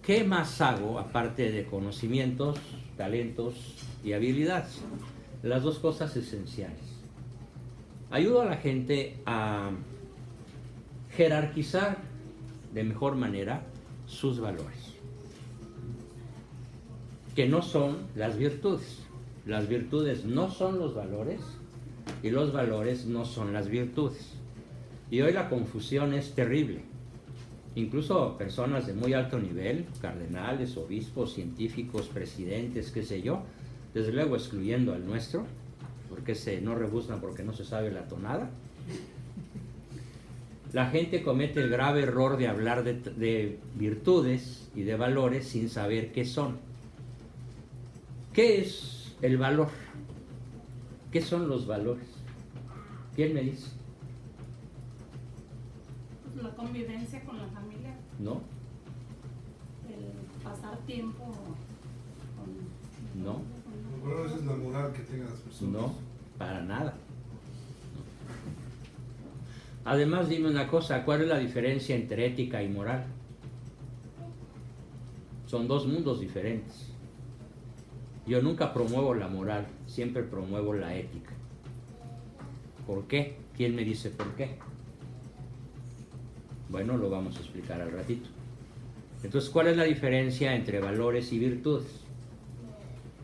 ¿qué más hago aparte de conocimientos, talentos y habilidades? Las dos cosas esenciales. Ayudo a la gente a jerarquizar de mejor manera sus valores, que no son las virtudes. Las virtudes no son los valores y los valores no son las virtudes. Y hoy la confusión es terrible. Incluso personas de muy alto nivel, cardenales, obispos, científicos, presidentes, qué sé yo, desde luego excluyendo al nuestro, porque no rebuzna porque no se sabe la tonada. La gente comete el grave error de hablar de virtudes y de valores sin saber qué son. ¿Qué es el valor? ¿Qué son los valores? ¿Quién me dice? La convivencia con la familia. ¿No? El pasar tiempo con... No. Bueno, esa es la moral que tengan las personas. No, para nada. Además, dime una cosa, ¿cuál es la diferencia entre ética y moral? Son dos mundos diferentes. Yo nunca promuevo la moral, siempre promuevo la ética. ¿Por qué? ¿Quién me dice por qué? Bueno, lo vamos a explicar al ratito. Entonces, ¿cuál es la diferencia entre valores y virtudes?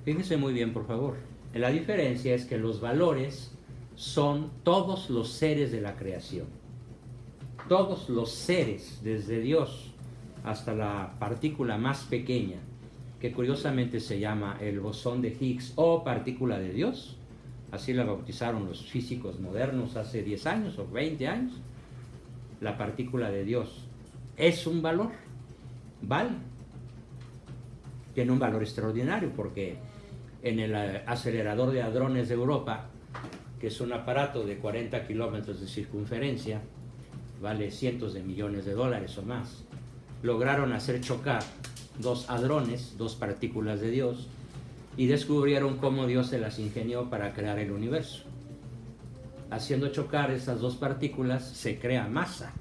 Fíjense muy bien, por favor. La diferencia es que los valores son todos los seres de la creación. Todos los seres, desde Dios hasta la partícula más pequeña, que curiosamente se llama el bosón de Higgs o partícula de Dios, así la bautizaron los físicos modernos hace 10 años o 20 años, la partícula de Dios es un valor, vale, tiene un valor extraordinario porque en el acelerador de hadrones de Europa, que es un aparato de 40 kilómetros de circunferencia, vale cientos de millones de dólares o más, lograron hacer chocar dos hadrones, dos partículas de Dios, y descubrieron cómo Dios se las ingenió para crear el universo. Haciendo chocar esas dos partículas se crea masa.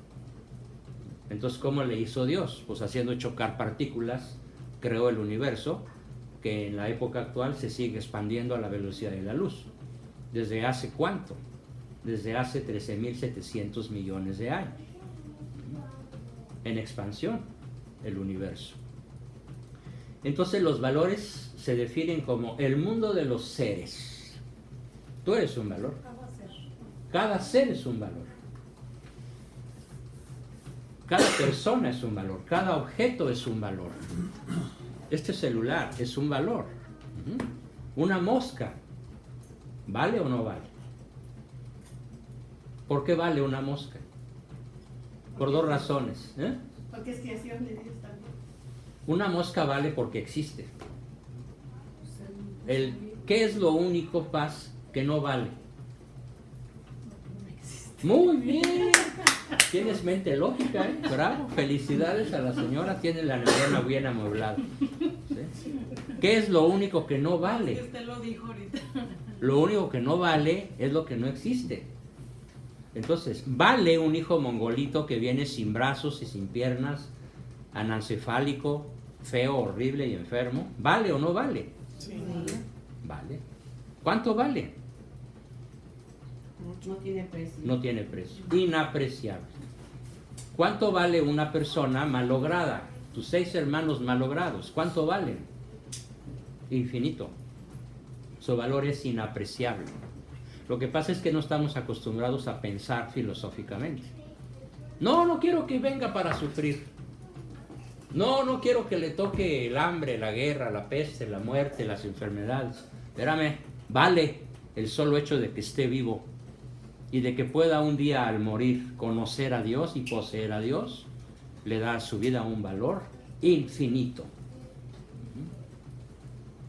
Entonces, ¿cómo le hizo Dios? Pues haciendo chocar partículas creó el universo, que en la época actual se sigue expandiendo a la velocidad de la luz. ¿Desde hace cuánto? Desde hace 13.700 millones de años. En expansión, el universo. Entonces los valores se definen como el mundo de los seres. Tú eres un valor. Cada ser es un valor. Cada persona es un valor. Cada objeto es un valor. Este celular es un valor. Una mosca, ¿vale o no vale? ¿Por qué vale una mosca? Por dos razones. Porque es creación de Dios también. Una mosca vale porque existe. ¿Qué es lo único, Paz, que no vale? Muy bien. Tienes mente lógica, ¿eh? Bravo. Felicidades a la señora. Tiene la neurona bien amueblada. ¿Sí? ¿Qué es lo único que no vale? Usted lo dijo ahorita. Lo único que no vale es lo que no existe. Entonces, ¿vale un hijo mongolito que viene sin brazos y sin piernas, anencefálico, feo, horrible y enfermo? ¿Vale o no vale? Sí. Vale. ¿Cuánto vale? No tiene precio. No tiene precio. Inapreciable. ¿Cuánto vale una persona malograda? Tus 6 hermanos malogrados, ¿cuánto valen? Infinito. Su valor es inapreciable. Lo que pasa es que no estamos acostumbrados a pensar filosóficamente. No quiero que venga para sufrir. No quiero que le toque el hambre, la guerra, la peste, la muerte, las enfermedades. Espérame, vale el solo hecho de que esté vivo y de que pueda un día al morir conocer a Dios y poseer a Dios, le da a su vida un valor infinito.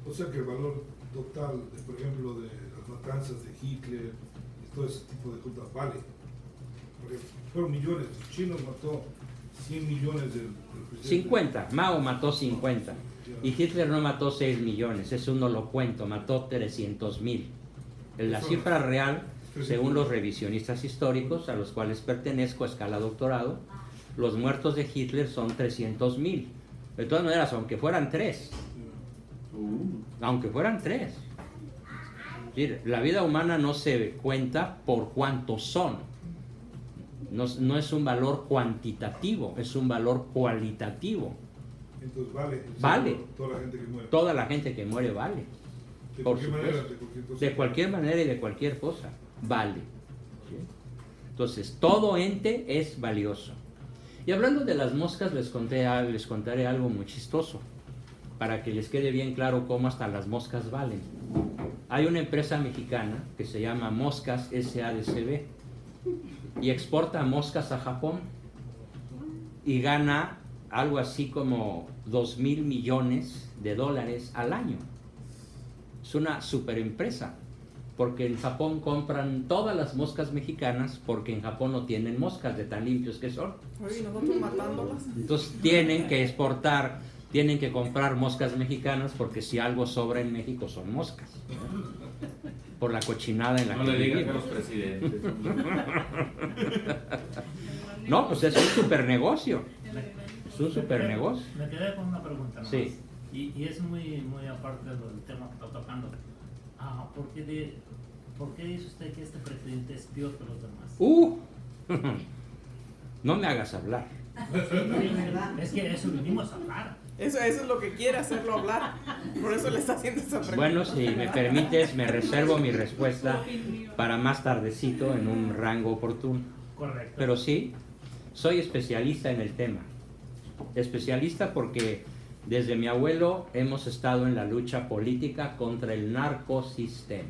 O sea que el valor total, por ejemplo, de las matanzas de Hitler y todo ese tipo de cosas vale. Porque fueron millones, los chinos mató 100 millones del presidente. 50, Mao mató 50 y Hitler no mató 6 millones, eso no lo cuento, mató 300,000. La cifra real, según los revisionistas históricos a los cuales pertenezco a escala doctorado, los muertos de Hitler son 300,000, De todas maneras, aunque fueran 3, aunque fueran 3. Es decir, la vida humana no se cuenta por cuántos son. No es un valor cuantitativo, es un valor cualitativo. Entonces vale. Vale. Toda la gente que muere. Toda la gente que muere vale. De Por cualquier manera, supuesto. de cualquier cosa. De cualquier manera y de cualquier cosa, vale. ¿Sí? Entonces, todo ente es valioso. Y hablando de las moscas, les contaré algo muy chistoso, para que les quede bien claro cómo hasta las moscas valen. Hay una empresa mexicana que se llama Moscas SADCB y exporta moscas a Japón y gana algo así como 2,000 millones de dólares al año. Es una super empresa, porque en Japón compran todas las moscas mexicanas, porque en Japón no tienen moscas de tan limpios que son. Oye, nosotros matándolas. Entonces tienen que exportar, tienen que comprar moscas mexicanas, porque si algo sobra en México son moscas, ¿no? Por la cochinada en la No que le digas a vivimos. los presidentes. No, pues es un super negocio. Es un super negocio. Me quedé con una pregunta nomás. Sí. Y es muy aparte del tema que está tocando. ¿Por qué dice usted que este presidente es peor que los demás? No me hagas hablar. Es que eso vinimos a hablar. Eso es lo que quiere hacerlo hablar. Por eso le está haciendo esa pregunta. Bueno, si me permites, me reservo mi respuesta para más tardecito en un rango oportuno. Correcto. Pero sí, soy especialista en el tema. Especialista porque desde mi abuelo hemos estado en la lucha política contra el narcosistema.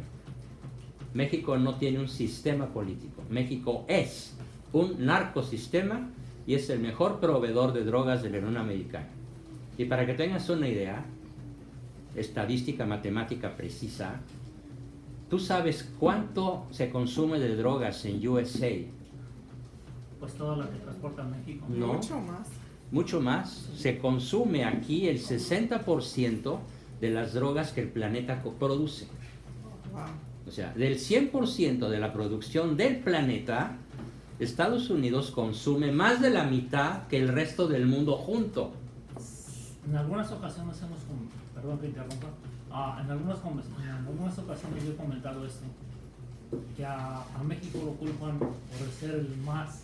México no tiene un sistema político. México es un narcosistema y es el mejor proveedor de drogas de la Unión Americana. Y para que tengas una idea, estadística matemática precisa, ¿tú sabes cuánto se consume de drogas en USA? Pues toda la que transporta a México. No. Mucho más. Mucho más. Se consume aquí el 60% de las drogas que el planeta produce. Wow. O sea, del 100% de la producción del planeta, Estados Unidos consume más de la mitad que el resto del mundo junto. En algunas ocasiones perdón que interrumpa, en algunas ocasiones yo he comentado esto, que a México lo culpan por ser el más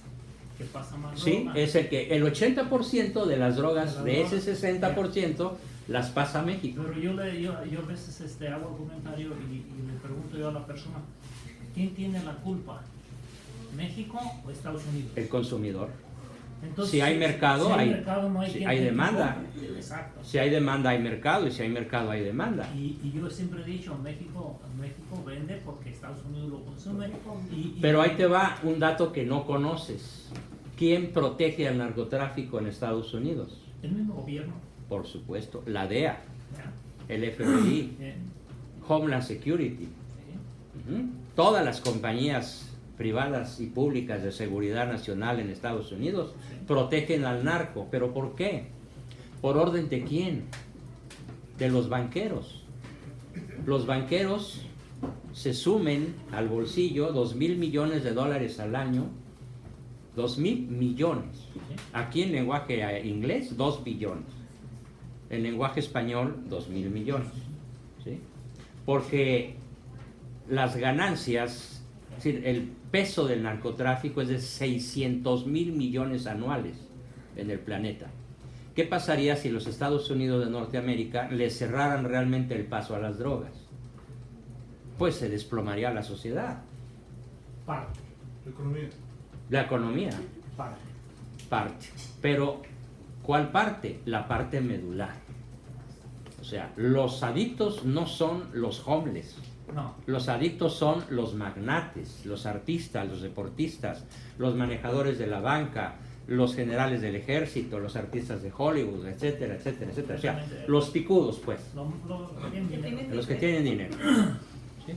que pasa más Sí, droga. es el 80% de las drogas, De de las ese drogas. 60%, las pasa a México. Pero yo a veces hago el comentario y le pregunto yo a la persona, ¿quién tiene la culpa? ¿México o Estados Unidos? El consumidor. Entonces, Si hay mercado, si hay- mercado, no hay, si quien hay te demanda. culpe. Exacto. Si hay demanda, hay mercado, y si hay mercado, hay demanda. Y yo siempre he dicho, México vende porque Estados Unidos lo consume. Pero ahí te va un dato que no conoces. ¿Quién protege al narcotráfico en Estados Unidos? El mismo gobierno. Por supuesto, la DEA, ¿ya? el FBI, Bien, Homeland Security, sí. todas las compañías privadas y públicas de seguridad nacional en Estados Unidos protegen al narco. ¿Pero por qué? ¿Por orden de quién? De los banqueros. Los banqueros se sumen al bolsillo 2,000 millones de dólares al año. 2,000 millones. Aquí en lenguaje inglés, 2 billones. En lenguaje español, 2,000 millones. ¿Sí? Porque las ganancias, es decir, el peso del narcotráfico es de 600,000 millones anuales en el planeta. ¿Qué pasaría si los Estados Unidos de Norteamérica le cerraran realmente el paso a las drogas? Pues se desplomaría la sociedad, Parte. La economía. la economía, parte. Pero, ¿cuál parte? La parte medular. O sea, los adictos no son los homeless. No. Los adictos son los magnates, los artistas, los deportistas, los manejadores de la banca, los generales del ejército, los artistas de Hollywood, etcétera, etcétera, etcétera. O sea, los picudos, pues, Que tienen dinero. los que tienen dinero. ¿Sí?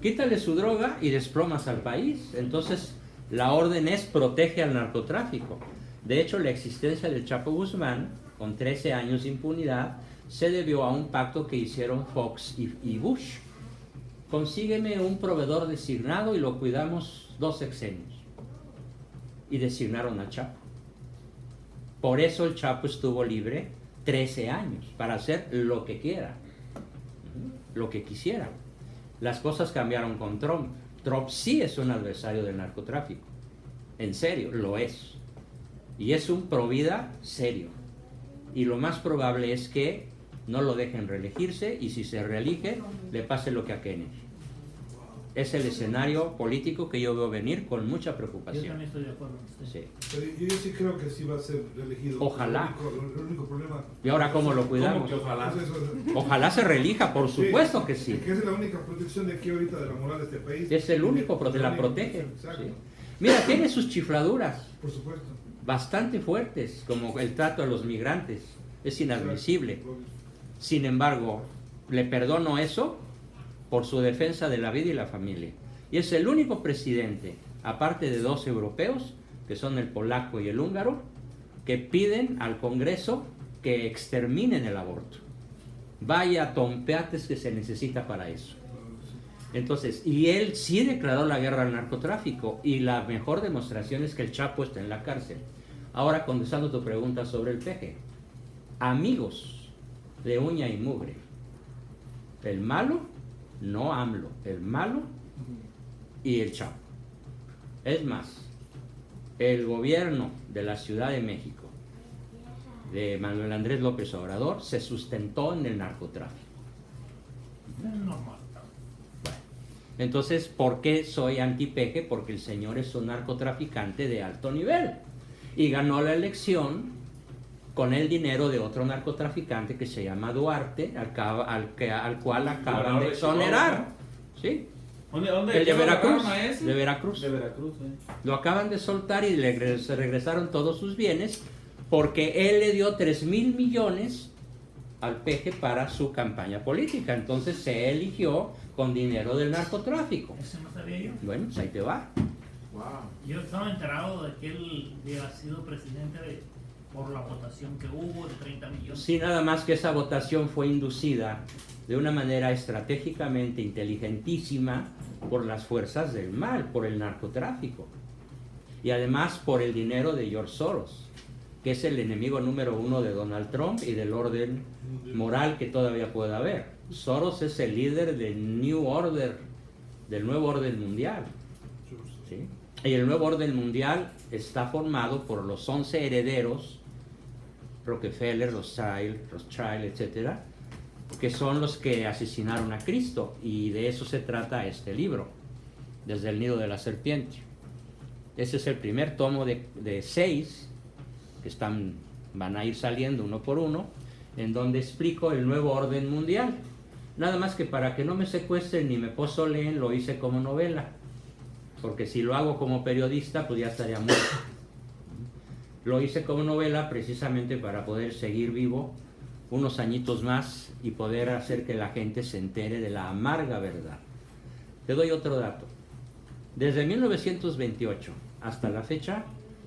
Quítale su droga y desplomas al país. Entonces, la orden es protege al narcotráfico. De hecho, la existencia del Chapo Guzmán, con 13 años de impunidad, se debió a un pacto que hicieron Fox y Bush. Consígueme un proveedor designado y lo cuidamos 2 sexenios. Y designaron al Chapo. Por eso el Chapo estuvo libre 13 años para hacer lo que quiera, lo que quisiera. Las cosas cambiaron con Trump. Trump sí es un adversario del narcotráfico, en serio, lo es. Y es un provida serio. Y lo más probable es que no lo dejen reelegirse, y si se reelige, le pase lo que a Kennedy. Es el escenario político que yo veo venir con mucha Yo preocupación. también estoy de acuerdo con usted. Sí. Pero yo sí creo que sí va a ser reelegido. Ojalá. El único problema. ¿Y ahora cómo lo cuidamos? ¿Cómo que ojalá? es eso. Ojalá se reelija, por supuesto que sí. Que es la única protección de aquí ahorita de la moral de este país. Es el único, la único, protege. Exacto. Sí. Mira, tiene sus chifladuras Por supuesto. bastante fuertes, como el trato a los migrantes. Es inadmisible. Exacto. Sin embargo, le perdono eso por su defensa de la vida y la familia. Y es el único presidente, aparte de 2 europeos, que son el polaco y el húngaro, que piden al Congreso que exterminen el aborto. Vaya tompeates que se necesita para eso. Entonces, y él sí declaró la guerra al narcotráfico, y la mejor demostración es que el Chapo está en la cárcel. Ahora, contestando tu pregunta sobre el peje, amigos de uña y mugre. El malo, no AMLO, el malo y el Chapo. Es más, el gobierno de la Ciudad de México, de Manuel Andrés López Obrador, se sustentó en el narcotráfico. Es normal. Entonces, ¿por qué soy anti-peje? Porque el señor es un narcotraficante de alto nivel y ganó la elección con el dinero de otro narcotraficante que se llama Duarte, al cual acaban de exonerar. ¿Sí? ¿Dónde El de Veracruz. a ese? De Veracruz. De Veracruz, Lo acaban de soltar y se regresaron todos sus bienes porque él le dio 3,000 millones al peje para su campaña política. Entonces se eligió con dinero del narcotráfico. Eso no sabía yo. Bueno, pues ahí te va. Wow. Yo estaba enterado de que él había sido presidente por la votación que hubo de 30 millones. Sí, nada más que esa votación fue inducida de una manera estratégicamente inteligentísima por las fuerzas del mal, por el narcotráfico. Y además por el dinero de George Soros, que es el enemigo número 1 de Donald Trump y del orden moral que todavía pueda haber. Soros es el líder del New Order, del nuevo orden mundial. ¿Sí? Y el nuevo orden mundial está formado por los 11 herederos, Rockefeller, Rothschild, etcétera, que son los que asesinaron a Cristo, y de eso se trata este libro, Desde el nido de la serpiente. Ese es el primer tomo de 6 que van a ir saliendo uno por uno, en donde explico el nuevo orden mundial. Nada más que para que no me secuestren ni me pozoleen, lo hice como novela, porque si lo hago como periodista, pues ya estaría muerto. Lo hice como novela precisamente para poder seguir vivo unos añitos más y poder hacer que la gente se entere de la amarga verdad. Te doy otro dato. Desde 1928 hasta la fecha,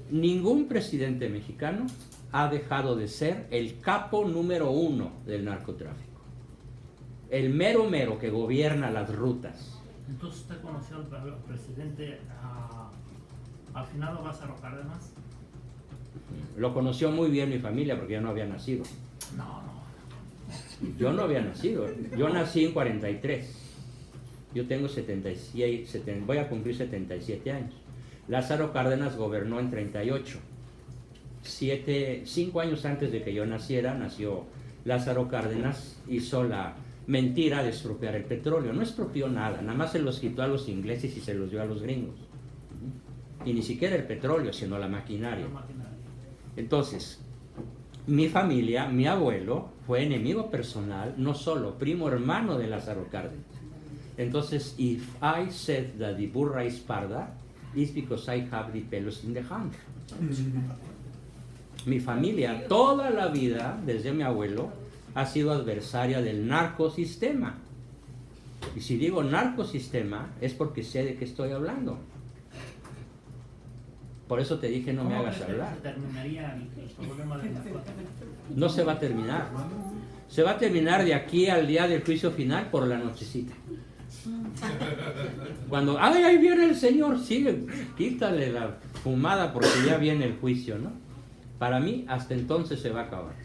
ningún presidente mexicano ha dejado de ser el capo número 1 del narcotráfico. El mero que gobierna las rutas. Entonces usted conoció al presidente, al final Lázaro Cárdenas. Lo conoció muy bien mi familia porque yo no había nacido. No. Yo no había nacido. Yo nací en 43. Yo tengo 76, voy a cumplir 77 años. Lázaro Cárdenas gobernó en 38. 5 años antes de que yo naciera, nació Lázaro Cárdenas, hizo la mentira de expropiar el petróleo. No expropió nada, nada más se los quitó a los ingleses y se los dio a los gringos. Y ni siquiera el petróleo, sino la maquinaria. Entonces, mi familia, mi abuelo, fue enemigo personal, no solo, primo hermano de Lázaro Cárdenas. Entonces, if I said that the burra is parda, it's because I have the pelos in the hand. Mi familia, toda la vida, desde mi abuelo, ha sido adversaria del narcosistema. Y si digo narcosistema, es porque sé de qué estoy hablando. Por eso te dije, no me hagas hablar. ¿Se terminaría el problema del narcotráfico? No se va a terminar. Se va a terminar de aquí al día del juicio final por la nochecita. Cuando, ¡ay, ahí viene el Señor! Sigue, quítale la fumada porque ya viene el juicio, ¿no? Para mí, hasta entonces se va a acabar.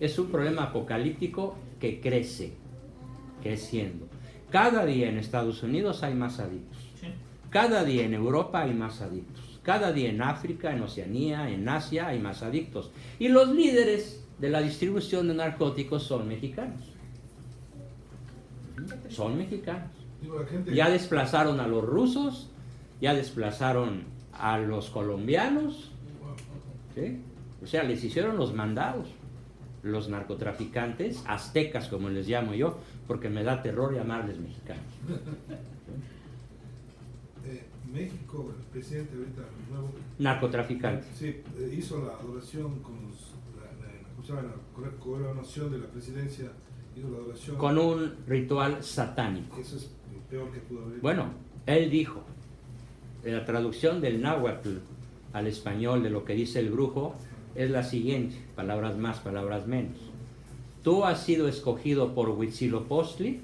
es un problema apocalíptico que crece, creciendo. Cada día en Estados Unidos hay más adictos. Sí. Cada día en Europa hay más adictos. Cada día en África, en Oceanía, en Asia hay más adictos. Y los líderes de la distribución de narcóticos son mexicanos. Son mexicanos. Digo, la gente, Ya desplazaron a los rusos, ya desplazaron a los colombianos, ¿sí? O sea, les hicieron los mandados, los narcotraficantes, aztecas como les llamo yo, porque me da terror llamarles mexicanos. México, el presidente ahorita nuevo, Narcotraficantes. sí, hizo la adoración con la coronación de la presidencia, hizo la adoración. Con un ritual satánico. Eso es lo peor que pudo haber. Bueno, él dijo, en la traducción del náhuatl al español de lo que dice el brujo, es la siguiente, palabras más, palabras menos. Tú has sido escogido por Huitzilopochtli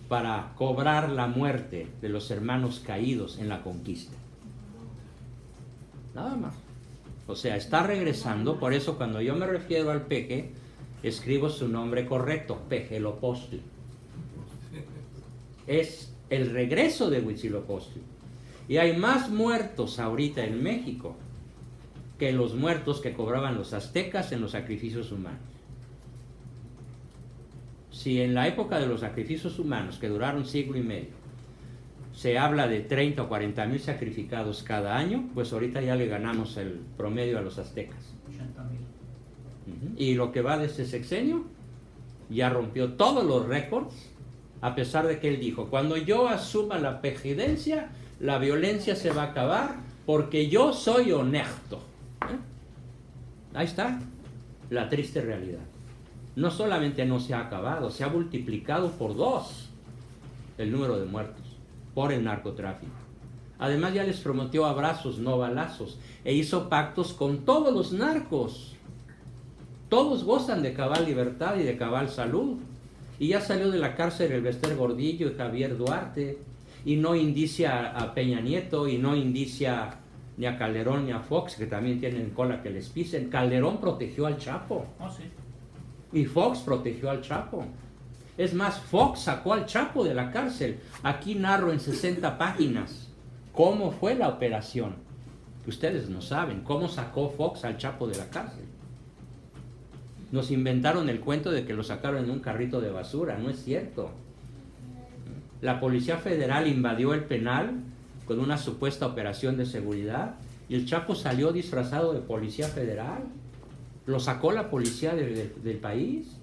para cobrar la muerte de los hermanos caídos en la conquista. Nada más. O sea, está regresando, por eso cuando yo me refiero al peje, escribo su nombre correcto, Pejelopostli. Es el regreso de Huitzilopochtli. Y hay más muertos ahorita en México que los muertos que cobraban los aztecas en los sacrificios humanos. Si en la época de los sacrificios humanos, que duraron siglo y medio, se habla de 30 o 40 mil sacrificados cada año, pues ahorita ya le ganamos el promedio a los aztecas. 80,000. Y lo que va de ese sexenio, ya rompió todos los récords, a pesar de que él dijo, cuando yo asuma la presidencia, la violencia se va a acabar, porque yo soy honesto. Ahí está la triste realidad. No solamente no se ha acabado, se ha multiplicado por 2 el número de muertos por el narcotráfico. Además ya les prometió abrazos, no balazos, e hizo pactos con todos los narcos. Todos gozan de cabal libertad y de cabal salud. Y ya salió de la cárcel el Bester Gordillo y Javier Duarte, y no indicia a Peña Nieto, y no indicia ni a Calderón ni a Fox, que también tienen cola que les pisen. Calderón protegió al Chapo. Oh, sí. Y Fox protegió al Chapo. Es más, Fox sacó al Chapo de la cárcel. Aquí narro en 60 páginas cómo fue la operación. Que ustedes no saben cómo sacó Fox al Chapo de la cárcel. Nos inventaron el cuento de que lo sacaron en un carrito de basura. No es cierto. La Policía Federal invadió el penal con una supuesta operación de seguridad y el Chapo salió disfrazado de Policía Federal. Lo sacó la policía del país.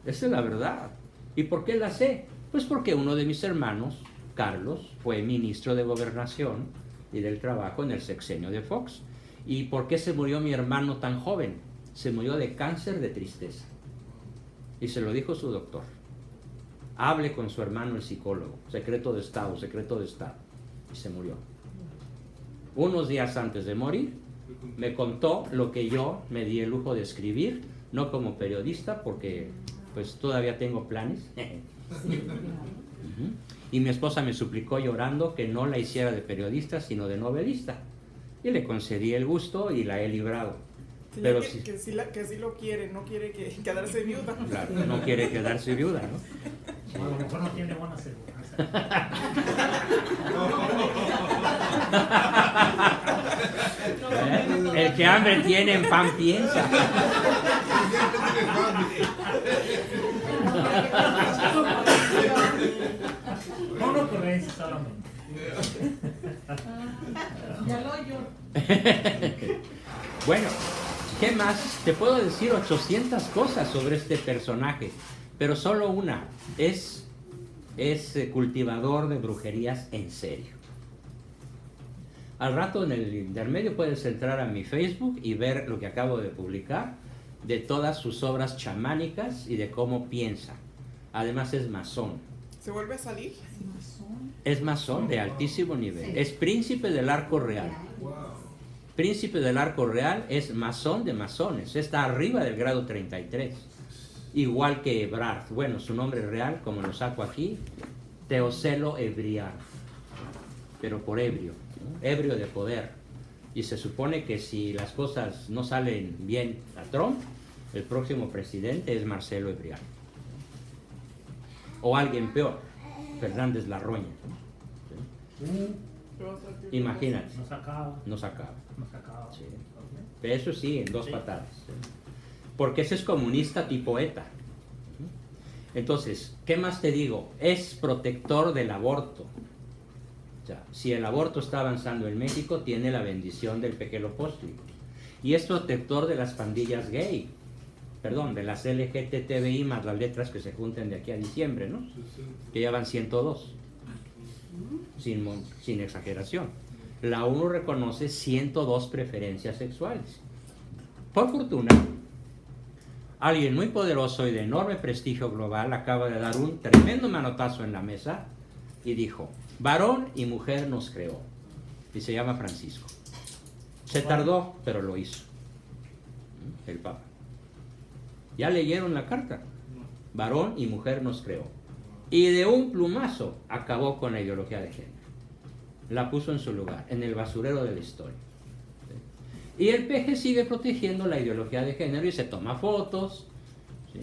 Esa es la verdad. ¿Y por qué la sé? Pues porque uno de mis hermanos, Carlos, fue ministro de Gobernación y del Trabajo en el sexenio de Fox. ¿Y por qué se murió mi hermano tan joven? Se murió de cáncer de tristeza. Y se lo dijo su doctor. Hable con su hermano el psicólogo. Secreto de Estado, secreto de Estado. Y se murió. Unos días antes de morir, me contó lo que yo me di el lujo de escribir, no como periodista, porque pues todavía tengo planes. Y mi esposa me suplicó llorando que no la hiciera de periodista, sino de novelista. Y le concedí el gusto y la he librado. Pero que sí lo quiere, no quiere quedarse viuda. Claro, no quiere quedarse viuda, ¿no? A lo mejor no tiene buena seguridad. El que hambre tiene, en pan piensa. Con ocurrencia solamente. Ya lo oyó. Bueno, ¿qué más? Te puedo decir 800 cosas sobre este personaje, pero solo una. Es cultivador de brujerías en serio. Al rato en el intermedio puedes entrar a mi Facebook y ver lo que acabo de publicar de todas sus obras chamánicas y de cómo piensa. Además es masón. ¿Se vuelve a salir? Es masón de altísimo nivel. Es príncipe del arco real. Príncipe del arco real es masón de masones. Está arriba del grado 33. Igual que Ebrard. Bueno, su nombre real, como lo saco aquí, Teocelo Ebriard. Pero por ebrio. Ebrio de poder. Y se supone que si las cosas no salen bien a Trump, El próximo presidente es Marcelo Ebrard. O alguien peor, Fernández Larroña. Imagínate, No se acaba. no se acaba. No se acaba. Sí. Ok. Pero eso sí, en dos Sí. patadas. Porque ese es comunista tipo ETA. Entonces, ¿qué más te digo? Es protector del aborto. O sea, si el aborto está avanzando en México, tiene la bendición del Pequelopostli. Y es protector de las pandillas gay. Perdón, de las LGTBI más las letras que se junten de aquí a diciembre, ¿no? Que ya van 102. Sin exageración. La ONU reconoce 102 preferencias sexuales. Por fortuna, alguien muy poderoso y de enorme prestigio global acaba de dar un tremendo manotazo en la mesa y dijo, varón y mujer nos creó. Y se llama Francisco. Se tardó, pero lo hizo. El Papa. Ya leyeron la carta. Varón y mujer nos creó. Y de un plumazo acabó con la ideología de género. La puso en su lugar, en el basurero de la historia. Y el PG sigue protegiendo la ideología de género y se toma fotos, ¿sí?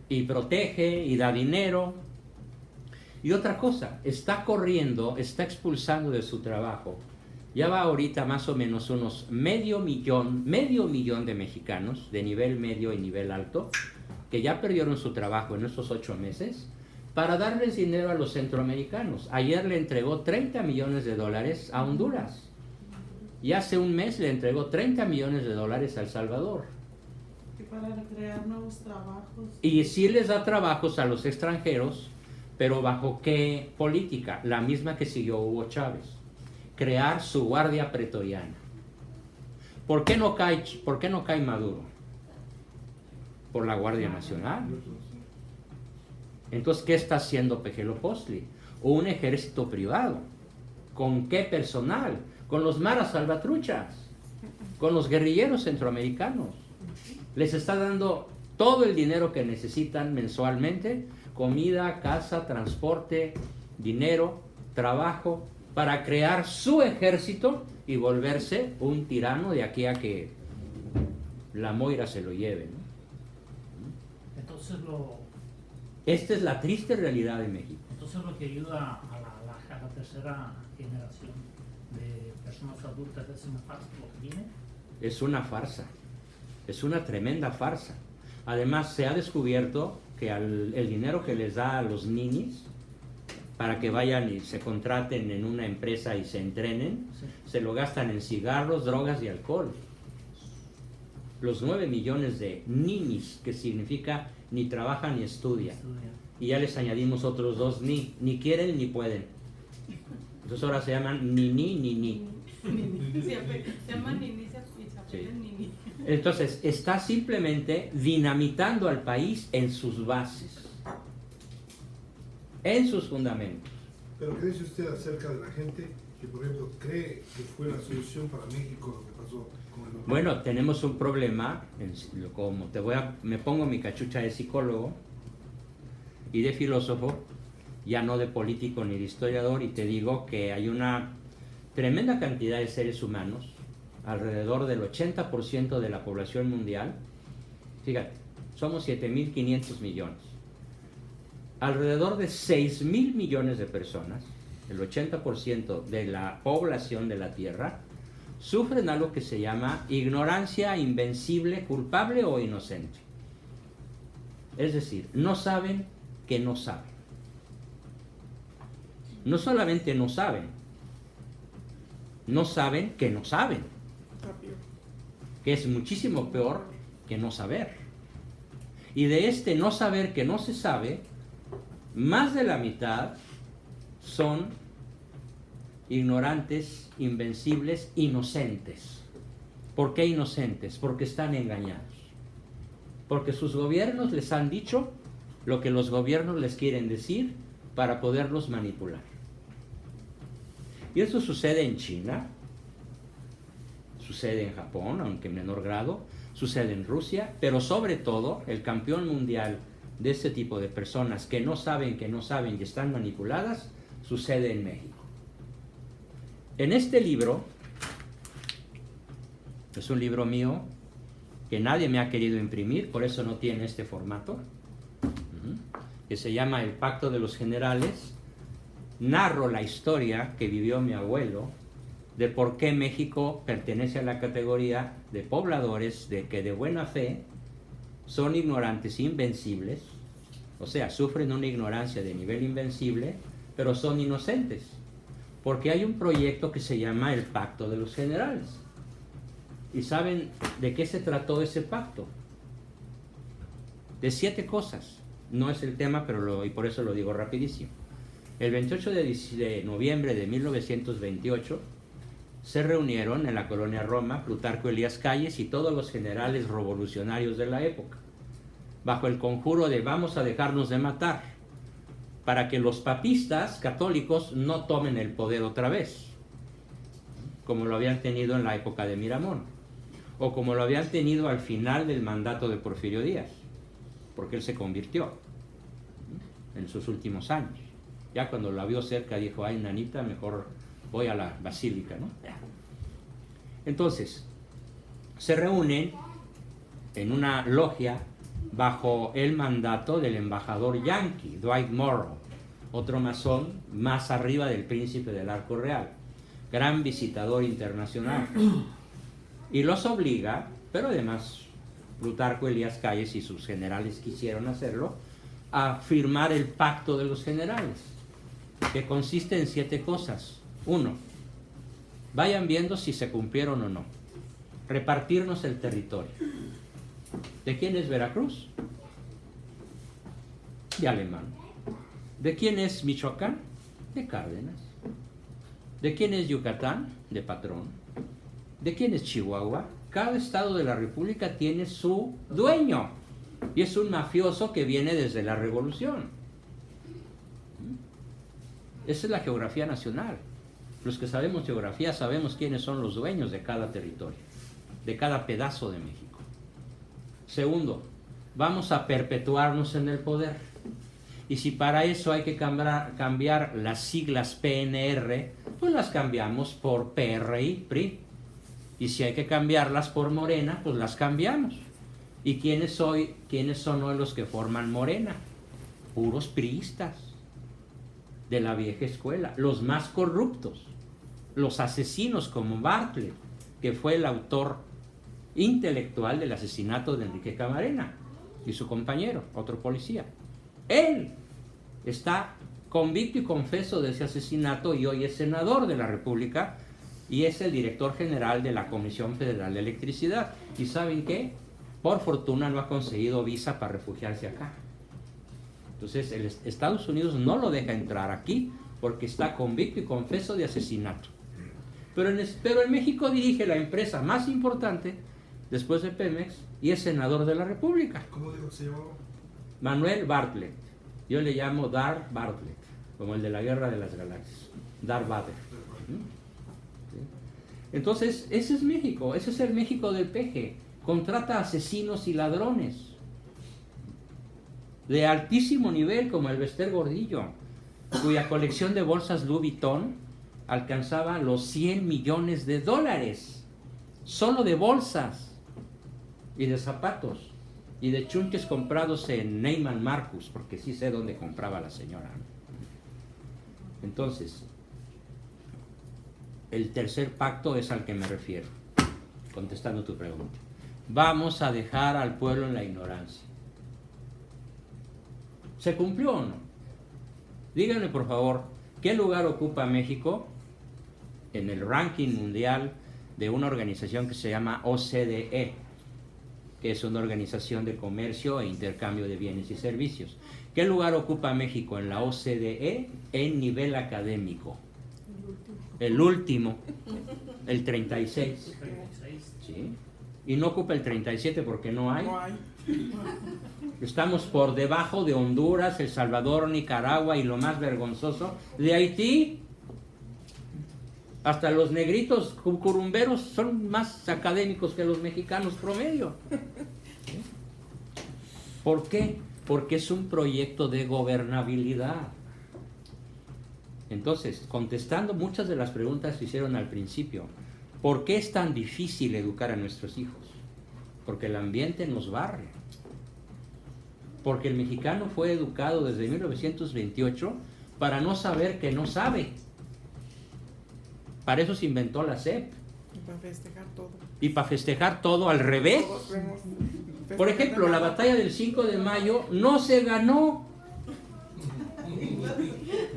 Y protege y da dinero. Y otra cosa, está corriendo, está expulsando de su trabajo. Ya va ahorita más o menos unos medio millón de mexicanos de nivel medio y nivel alto que ya perdieron su trabajo en estos 8 meses para darles dinero a los centroamericanos. Ayer le entregó $30 millones a Honduras. Y hace un mes le entregó $30 millones a El Salvador. Y para crear nuevos trabajos. Y sí les da trabajos a los extranjeros, pero ¿bajo qué política? La misma que siguió Hugo Chávez. Crear su guardia pretoriana. ¿Por qué no cae Maduro? Por la Guardia Nacional. Entonces, ¿qué está haciendo Pequelopostli? O un ejército privado. ¿Con qué personal? Con los maras salvatruchas, con los guerrilleros centroamericanos. Les está dando todo el dinero que necesitan mensualmente, comida, casa, transporte, dinero, trabajo, para crear su ejército y volverse un tirano de aquí a que la Moira se lo lleve, ¿no? Entonces Esta es la triste realidad de México. entonces lo que ayuda a la tercera generación de personas adultas es una farsa lo que viene. Es una farsa, es una tremenda farsa. Además, se ha descubierto que el dinero que les da a los ninis para que vayan y se contraten en una empresa y se entrenen, Sí. se lo gastan en cigarros, drogas y alcohol. Los 9 millones de ninis, que significa ni trabajan ni estudian. Y ya les añadimos otros 2 ni quieren ni pueden. Entonces ahora se llaman ni. Se llama Nini y se apellida Nini. Entonces está simplemente dinamitando al país en sus bases, en sus fundamentos. Pero ¿qué dice usted acerca de la gente que, por ejemplo, cree que fue la solución para México lo que pasó con el doctor? Bueno, tenemos un problema, como me pongo mi cachucha de psicólogo y de filósofo, ya no de político ni de historiador, y te digo que hay una tremenda cantidad de seres humanos, alrededor del 80% de la población mundial. Fíjate, somos 7.500 millones. Alrededor de 6.000 millones de personas, el 80% de la población de la Tierra, sufren algo que se llama ignorancia invencible, culpable o inocente. Es decir, no saben que no saben. No solamente no saben, no saben que no saben, que es muchísimo peor que no saber. Y de este no saber que no se sabe, más de la mitad son ignorantes, invencibles, inocentes. ¿Por qué inocentes? Porque están engañados. Porque sus gobiernos les han dicho lo que los gobiernos les quieren decir para poderlos manipular. Y eso sucede en China, sucede en Japón, aunque en menor grado, sucede en Rusia, pero sobre todo el campeón mundial de este tipo de personas que no saben y están manipuladas, sucede en México. En este libro, es un libro mío, que nadie me ha querido imprimir, por eso no tiene este formato, que se llama El Pacto de los Generales. Narro la historia que vivió mi abuelo de por qué México pertenece a la categoría de pobladores de que de buena fe son ignorantes invencibles, o sea, sufren una ignorancia de nivel invencible, pero son inocentes, porque hay un proyecto que se llama el Pacto de los Generales. ¿Y saben de qué se trató ese pacto? De 7 cosas. No es el tema, pero y por eso lo digo rapidísimo. El 28 de noviembre de 1928 se reunieron en la colonia Roma Plutarco Elías Calles y todos los generales revolucionarios de la época, bajo el conjuro de vamos a dejarnos de matar, para que los papistas católicos no tomen el poder otra vez, como lo habían tenido en la época de Miramón, o como lo habían tenido al final del mandato de Porfirio Díaz, porque él se convirtió en sus últimos años. Ya cuando la vio cerca dijo, ay, nanita, mejor voy a la basílica, ¿no? Entonces, se reúnen en una logia bajo el mandato del embajador yanqui, Dwight Morrow, otro masón más arriba del príncipe del Arco Real, gran visitador internacional. Y los obliga, pero además Plutarco Elías Calles y sus generales quisieron hacerlo, a firmar el Pacto de los Generales, que consiste en 7 cosas. 1. Vayan viendo si se cumplieron o no. Repartirnos el territorio. ¿De quién es Veracruz? De Alemán. ¿De quién es Michoacán? De Cárdenas. ¿De quién es Yucatán? De Patrón. ¿De quién es Chihuahua? Cada estado de la República tiene su dueño y es un mafioso que viene desde la Revolución. Esa es la geografía nacional. Los que sabemos geografía sabemos quiénes son los dueños de cada territorio, de cada pedazo de México. Segundo, vamos a perpetuarnos en el poder. Y si para eso hay que cambiar las siglas PNR, pues las cambiamos por PRI, PRI. Y si hay que cambiarlas por Morena, pues las cambiamos. ¿Y quiénes son hoy los que forman Morena? Puros priistas de la vieja escuela, los más corruptos, los asesinos como Bartlett, que fue el autor intelectual del asesinato de Enrique Camarena y su compañero, otro policía. Él está convicto y confeso de ese asesinato y hoy es senador de la República y es el director general de la Comisión Federal de Electricidad. ¿Y saben qué? Por fortuna no ha conseguido visa para refugiarse acá. Entonces Estados Unidos no lo deja entrar aquí porque está convicto y confeso de asesinato. Pero en México dirige la empresa más importante después de Pemex y es senador de la República. ¿Cómo dijo que se llamaba? Manuel Bartlett. Yo le llamo Darth Bartlett, como el de la Guerra de las Galaxias. Darth Vader. ¿Sí? Entonces, ese es México, ese es el México del peje. Contrata asesinos y ladrones de altísimo nivel, como el Bester Gordillo, cuya colección de bolsas Louis Vuitton alcanzaba los $100 millones, solo de bolsas y de zapatos y de chunches comprados en Neiman Marcus, porque sí sé dónde compraba la señora. Entonces, el tercer pacto es al que me refiero, contestando tu pregunta. Vamos a dejar al pueblo en la ignorancia. ¿Se cumplió o no? Díganme por favor, ¿qué lugar ocupa México en el ranking mundial de una organización que se llama OCDE, que es una organización de comercio e intercambio de bienes y servicios? ¿Qué lugar ocupa México en la OCDE en nivel académico? El último, el 36. ¿Sí? Y no ocupa el 37 porque no hay. Estamos por debajo de Honduras, El Salvador, Nicaragua y lo más vergonzoso, de Haití. Hasta los negritos curumberos son más académicos que los mexicanos promedio. ¿Por qué? Porque es un proyecto de gobernabilidad. Entonces, contestando muchas de las preguntas que hicieron al principio, ¿por qué es tan difícil educar a nuestros hijos? porque el ambiente nos barre. Porque el mexicano fue educado desde 1928 para no saber que no sabe. Para eso se inventó la SEP. Y para festejar todo. Y para festejar todo al revés. Todos vemos Por festejar ejemplo, de la nada. batalla del 5 de mayo no se ganó.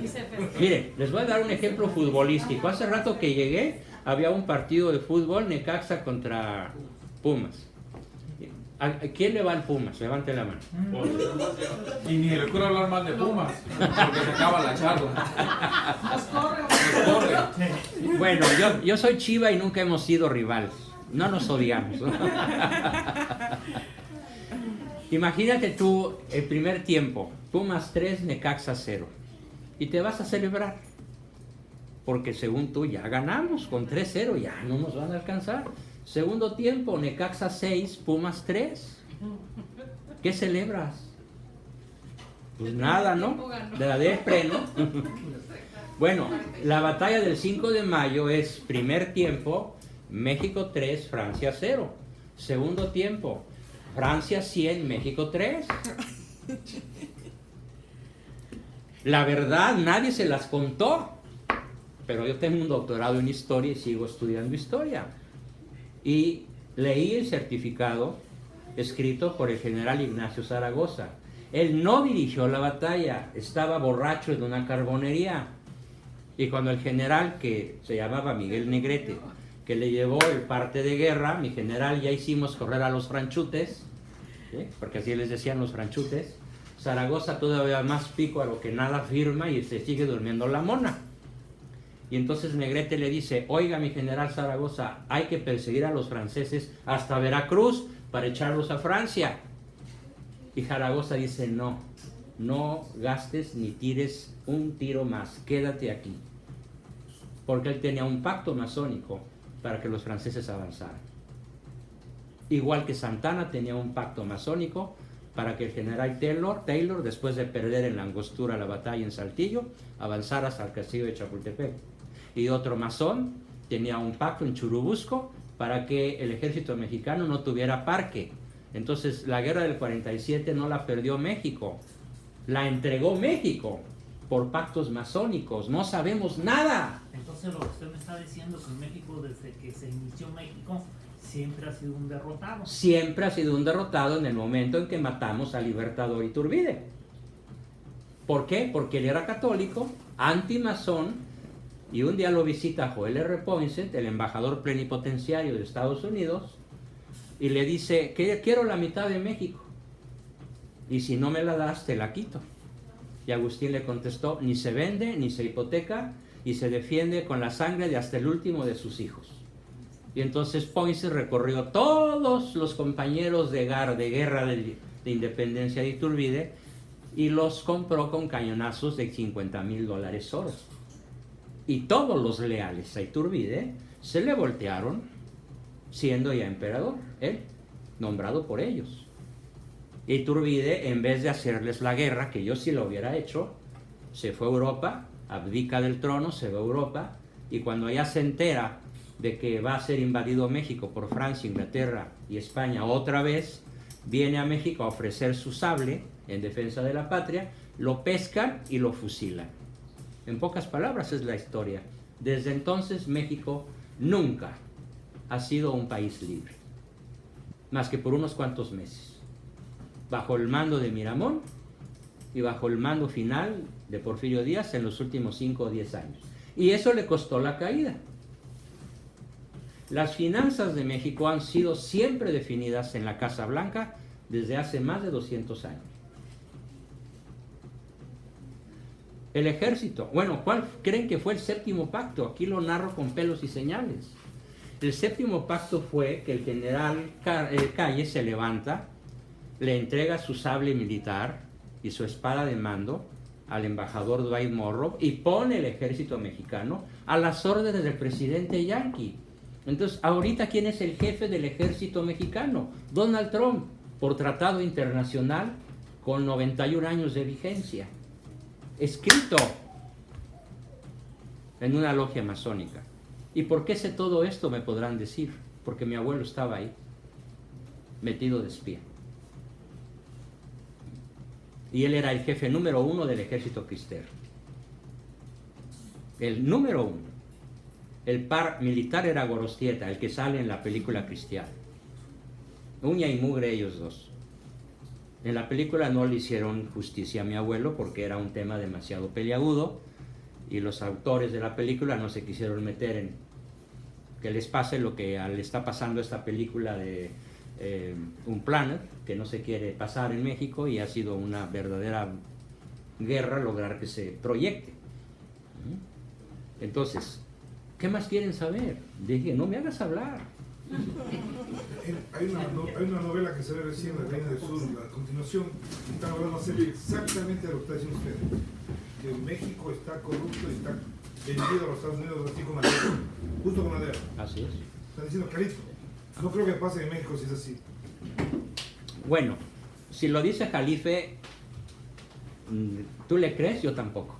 Y se festeja. Mire, les voy a dar un ejemplo futbolístico. Hace rato que llegué, había un partido de fútbol, Necaxa contra Pumas. ¿A quién le va al Pumas? Levante la mano. Y ni le ocurre hablar mal de Pumas, porque se acaba la charla. Nos corre. Nos corre. Bueno, yo soy Chiva y nunca hemos sido rivales. No nos odiamos, ¿no? Imagínate tú el primer tiempo, Pumas 3, Necaxa 0. Y te vas a celebrar. Porque según tú ya ganamos con 3-0, ya no nos van a alcanzar. Segundo tiempo, Necaxa 6, Pumas 3. ¿Qué celebras? Pues nada, ¿no? De la depre, ¿no? Bueno, la batalla del 5 de mayo es primer tiempo, México 3, Francia 0. Segundo tiempo, Francia 100, México 3. La verdad, nadie se las contó. Pero yo tengo un doctorado en historia y sigo estudiando historia. Y leí el certificado escrito por el general Ignacio Zaragoza. Él no dirigió la batalla, estaba borracho en una carbonería. Y cuando el general, que se llamaba Miguel Negrete, que le llevó el parte de guerra, mi general, ya hicimos correr a los franchutes, ¿sí? Porque así les decían los franchutes, Zaragoza todavía más pico a lo que nada firma y se sigue durmiendo la mona. Y entonces Negrete le dice, oiga mi general Zaragoza, hay que perseguir a los franceses hasta Veracruz para echarlos a Francia. Y Zaragoza dice, no gastes ni tires un tiro más, quédate aquí. Porque él tenía un pacto masónico para que los franceses avanzaran. Igual que Santana tenía un pacto masónico para que el general Taylor, después de perder en la Angostura la batalla en Saltillo, avanzara hasta el castillo de Chapultepec. Y otro masón tenía un pacto en Churubusco para que el ejército mexicano no tuviera parque. Entonces la guerra del 47 no la perdió México, la entregó México por pactos masónicos. No sabemos nada. Entonces lo que usted me está diciendo que México, desde que se inició México, siempre ha sido un derrotado. Siempre ha sido un derrotado en el momento en que matamos al Libertador Iturbide. ¿Por qué? Porque él era católico, antimasón, y un día lo visita Joel R. Poinsett, el embajador plenipotenciario de Estados Unidos, y le dice, que quiero la mitad de México, y si no me la das, te la quito. Y Agustín le contestó, ni se vende, ni se hipoteca, y se defiende con la sangre de hasta el último de sus hijos. Y entonces Poinsett recorrió todos los compañeros de guerra de independencia de Iturbide y los compró con cañonazos de $50,000 oro. Y todos los leales a Iturbide se le voltearon siendo ya emperador, él, nombrado por ellos. Iturbide, en vez de hacerles la guerra, que yo sí lo hubiera hecho, se fue a Europa, abdica del trono, se va a Europa, y cuando ya se entera de que va a ser invadido México por Francia, Inglaterra y España otra vez, viene a México a ofrecer su sable en defensa de la patria, lo pescan y lo fusilan. En pocas palabras es la historia. Desde entonces México nunca ha sido un país libre, más que por unos cuantos meses, bajo el mando de Miramón y bajo el mando final de Porfirio Díaz en los últimos 5 o 10 años. Y eso le costó la caída. Las finanzas de México han sido siempre definidas en la Casa Blanca desde hace más de 200 años. El ejército, bueno, ¿cuál creen que fue el séptimo pacto? Aquí lo narro con pelos y señales. El séptimo pacto fue que el general Calle se levanta, le entrega su sable militar y su espada de mando al embajador Dwight Morrow y pone el ejército mexicano a las órdenes del presidente Yankee. Entonces, ahorita, ¿quién es el jefe del ejército mexicano? Donald Trump, por tratado internacional con 91 años de vigencia. Escrito en una logia masónica. ¿Y por qué sé todo esto? Me podrán decir, porque mi abuelo estaba ahí. metido de espía. Y él era el jefe número 1 del ejército cristero. El número 1. El par militar era Gorostieta, el que sale en la película Cristiana. Uña y mugre ellos dos. En la película no le hicieron justicia a mi abuelo porque era un tema demasiado peliagudo y los autores de la película no se quisieron meter en que les pase lo que le está pasando a esta película de Un Planet, que no se quiere pasar en México y ha sido una verdadera guerra lograr que se proyecte. Entonces, ¿qué más quieren saber? Dije, no me hagas hablar. Hay una novela que se ve recién, La Reina del Sur, a continuación, están hablando acerca exactamente de lo que está diciendo usted, que México está corrupto y está vendido a los Estados Unidos así con Madero, justo con Madero. Así es. Están diciendo clarito. No creo que pase en México si es así. Bueno, si lo dice Jalife, ¿tú le crees? Yo tampoco.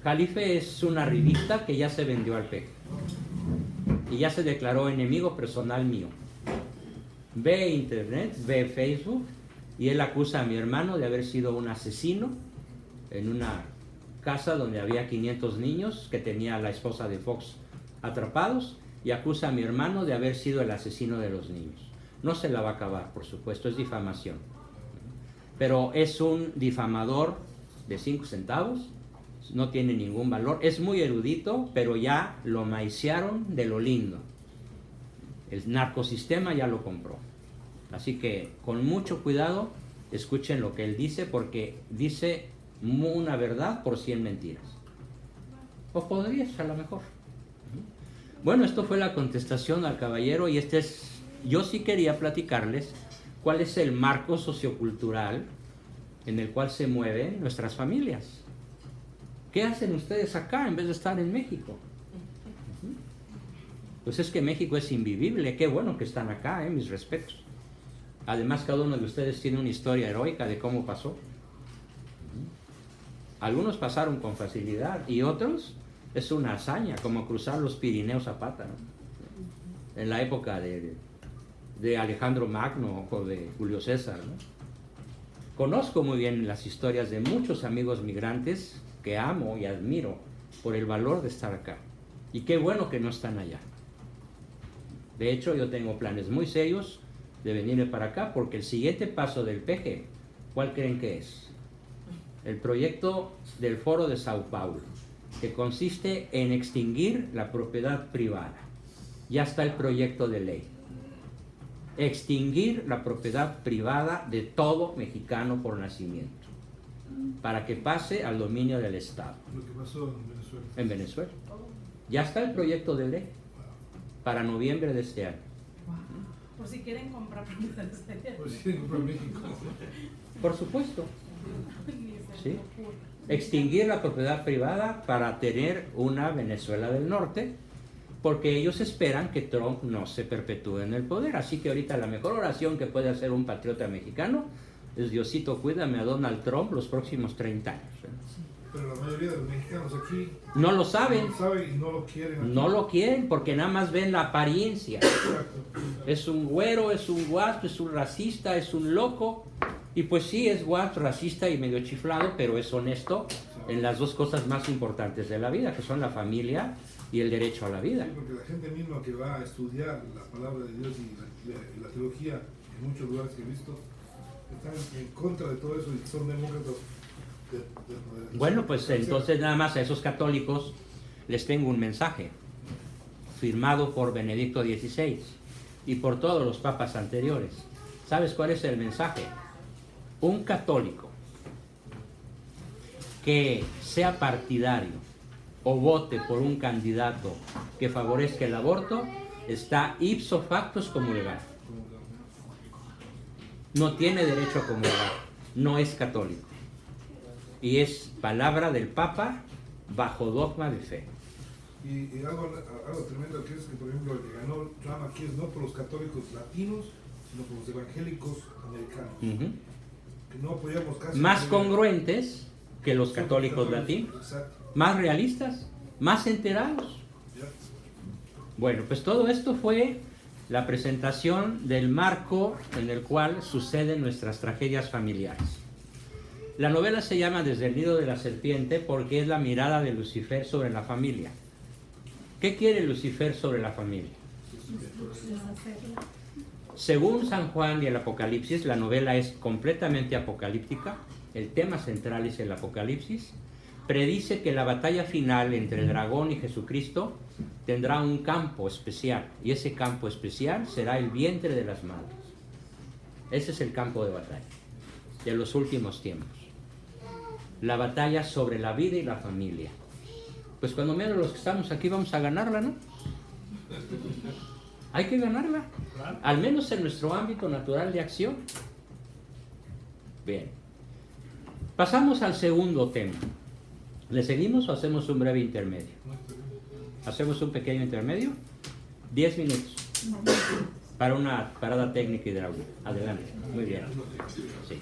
Jalife es una revista que ya se vendió al PG y ya se declaró enemigo personal mío. Ve internet, ve Facebook y él acusa a mi hermano de haber sido un asesino en una casa donde había 500 niños que tenía la esposa de Fox atrapados y acusa a mi hermano de haber sido el asesino de los niños. No se la va a acabar, por supuesto, es difamación. Pero es un difamador de 5 centavos, no tiene ningún valor, es muy erudito, pero ya lo maiciaron de lo lindo. El narcosistema ya lo compró. Así que con mucho cuidado escuchen lo que él dice, porque dice una verdad por 100 mentiras. O podría ser a lo mejor. Bueno, esto fue la contestación al caballero y yo sí quería platicarles cuál es el marco sociocultural en el cual se mueven nuestras familias. ¿Qué hacen ustedes acá en vez de estar en México? Pues es que México es invivible. Qué bueno que están acá, mis respetos. Además, cada uno de ustedes tiene una historia heroica de cómo pasó. Algunos pasaron con facilidad y otros es una hazaña, como cruzar los Pirineos a pata, ¿no? En la época de Alejandro Magno o de Julio César, ¿no? Conozco muy bien las historias de muchos amigos migrantes que amo y admiro por el valor de estar acá. Y qué bueno que no están allá. De hecho, yo tengo planes muy serios de venirme para acá porque el siguiente paso del PG, ¿cuál creen que es? El proyecto del Foro de Sao Paulo, que consiste en extinguir la propiedad privada. Ya está el proyecto de ley. Extinguir la propiedad privada de todo mexicano por nacimiento, para que pase al dominio del Estado. Lo que pasó en Venezuela. En Venezuela. Ya está el proyecto de ley para noviembre de este año. Por si quieren comprar propiedades allá. Pues sí, comprar México. Por supuesto. Ni se ¿Sí? me ocurre. Extinguir la propiedad privada para tener una Venezuela del Norte, porque ellos esperan que Trump no se perpetúe en el poder. Así que ahorita la mejor oración que puede hacer un patriota mexicano es: Diosito, cuídame a Donald Trump los próximos 30 años. Pero la mayoría de los mexicanos aquí No lo saben. no saben y no lo quieren. Aquí. No lo quieren porque nada más ven la apariencia. Exacto. Es un güero, es un guasto, es un racista, es un loco. Y pues sí, es guasto, racista y medio chiflado, pero es honesto en las dos cosas más importantes de la vida, que son la familia y el derecho a la vida. Sí, porque la gente misma que va a estudiar la palabra de Dios y la teología en muchos lugares que he visto, están en contra de todo eso y son demócratas. Bueno, pues entonces nada más a esos católicos les tengo un mensaje firmado por Benedicto XVI y por todos los papas anteriores. ¿Sabes cuál es el mensaje? Un católico que sea partidario o vote por un candidato que favorezca el aborto está ipso facto comulgado. No tiene derecho a comulgar, no es católico. Y es palabra del Papa bajo dogma de fe. Y algo tremendo que es que, por ejemplo, el que ganó Trump aquí es no por los católicos latinos, sino por los evangélicos americanos. Que no apoyamos casi. Más congruentes que los católicos latinos. Exacto. Más realistas, más enterados. Ya. Bueno, pues todo esto fue la presentación del marco en el cual suceden nuestras tragedias familiares. La novela se llama Desde el nido de la serpiente porque es la mirada de Lucifer sobre la familia. ¿Qué quiere Lucifer sobre la familia? Según San Juan y el Apocalipsis, la novela es completamente apocalíptica, el tema central es el Apocalipsis, predice que la batalla final entre el dragón y Jesucristo tendrá un campo especial, y ese campo especial será el vientre de las madres. Ese es el campo de batalla de los últimos tiempos. La batalla sobre la vida y la familia. Pues cuando menos los que estamos aquí vamos a ganarla, ¿no? Hay que ganarla, al menos en nuestro ámbito natural de acción. Bien. Pasamos al segundo tema. ¿Le seguimos o hacemos un breve intermedio? ¿Hacemos un pequeño intermedio? 10 minutos. Para una parada técnica hidráulica. Adelante. Muy bien. Sí.